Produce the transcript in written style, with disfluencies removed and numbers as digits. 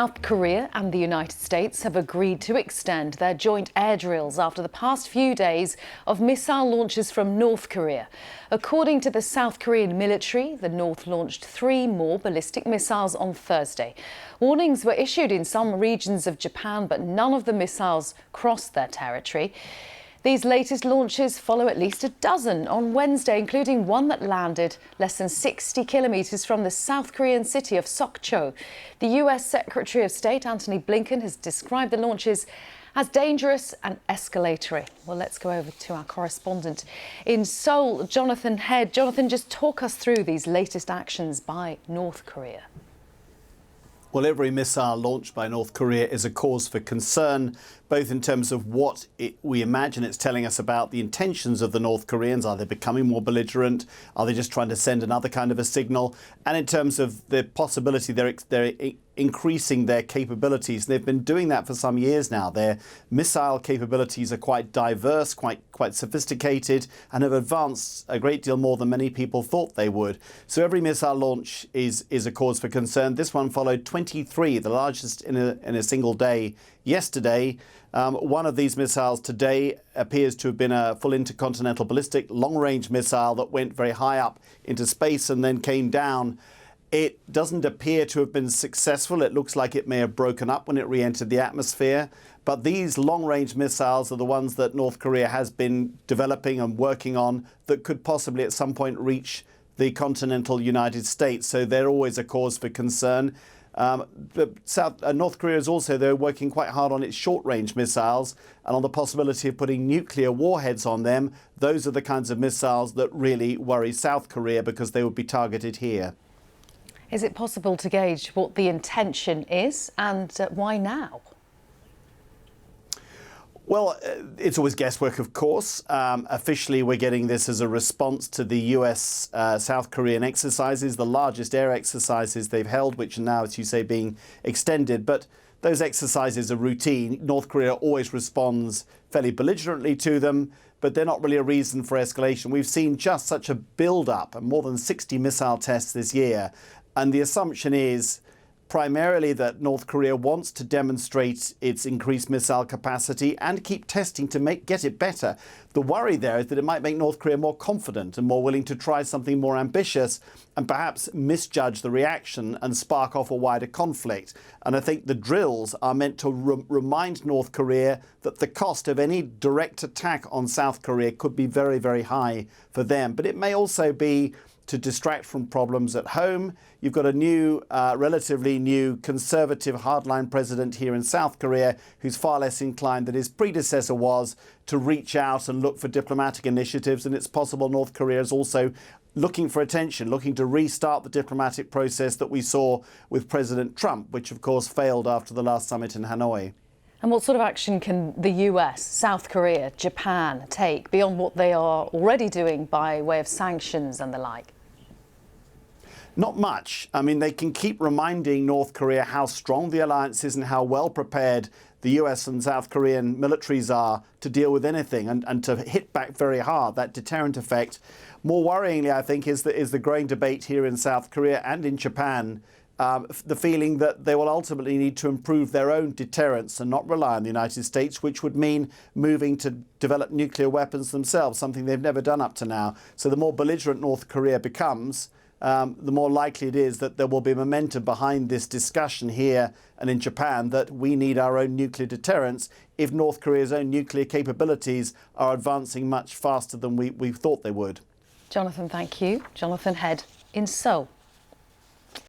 South Korea and the United States have agreed to extend their joint air drills after the past few days of missile launches from North Korea. According to the South Korean military, the North launched 3 more ballistic missiles on Thursday. Warnings were issued in some regions of Japan, but none of the missiles crossed their territory. These latest launches follow at least a dozen on Wednesday, including one that landed less than 60 kilometres from the South Korean city of Sokcho. The US Secretary of State Antony Blinken has described the launches as dangerous and escalatory. Well, let's go over to our correspondent in Seoul, Jonathan Head. Jonathan, just talk us through these latest actions by North Korea. Well, every missile launched by North Korea is a cause for concern, both in terms of what we imagine it's telling us about the intentions of the North Koreans. Are they becoming more belligerent? Are they just trying to send another kind of a signal? And in terms of the possibility they're increasing their capabilities. They've been doing that for some years now. Their missile capabilities are quite diverse, quite sophisticated, and have advanced a great deal more than many people thought they would. So every missile launch is a cause for concern. This one followed 23, the largest in a single day yesterday. One of these missiles today appears to have been a full intercontinental ballistic long-range missile that went very high up into space and then came down. It doesn't appear to have been successful. It looks like it may have broken up when it re-entered the atmosphere. But these long-range missiles are the ones that North Korea has been developing and working on that could possibly at some point reach the continental United States. So they're always a cause for concern. North Korea is also, though, working quite hard on its short-range missiles and on the possibility of putting nuclear warheads on them. Those are the kinds of missiles that really worry South Korea because they would be targeted here. Is it possible to gauge what the intention is and why now? Well, it's always guesswork, of course. Officially, we're getting this as a response to the US-South Korean exercises, the largest air exercises they've held, which are now, as you say, being extended. But those exercises are routine. North Korea always responds fairly belligerently to them, but they're not really a reason for escalation. We've seen just such a build-up of more than 60 missile tests this year. And the assumption is primarily that North Korea wants to demonstrate its increased missile capacity and keep testing to get it better. The worry there is that it might make North Korea more confident and more willing to try something more ambitious and perhaps misjudge the reaction and spark off a wider conflict. And I think the drills are meant to remind North Korea that the cost of any direct attack on South Korea could be very, very high for them. But it may also be to distract from problems at home. You've got a new, relatively new conservative hardline president here in South Korea who's far less inclined than his predecessor was to reach out and look for diplomatic initiatives. And it's possible North Korea is also looking for attention, looking to restart the diplomatic process that we saw with President Trump, which of course failed after the last summit in Hanoi. And what sort of action can the US, South Korea, Japan take beyond what they are already doing by way of sanctions and the like? Not much. I mean, they can keep reminding North Korea how strong the alliance is and how well prepared the US and South Korean militaries are to deal with anything and to hit back very hard, that deterrent effect. More worryingly, I think, is the growing debate here in South Korea and in Japan, the feeling that they will ultimately need to improve their own deterrence and not rely on the United States, which would mean moving to develop nuclear weapons themselves, something they've never done up to now. So the more belligerent North Korea becomes, the more likely it is that there will be momentum behind this discussion here and in Japan that we need our own nuclear deterrence if North Korea's own nuclear capabilities are advancing much faster than we thought they would. Jonathan, thank you. Jonathan Head in Seoul.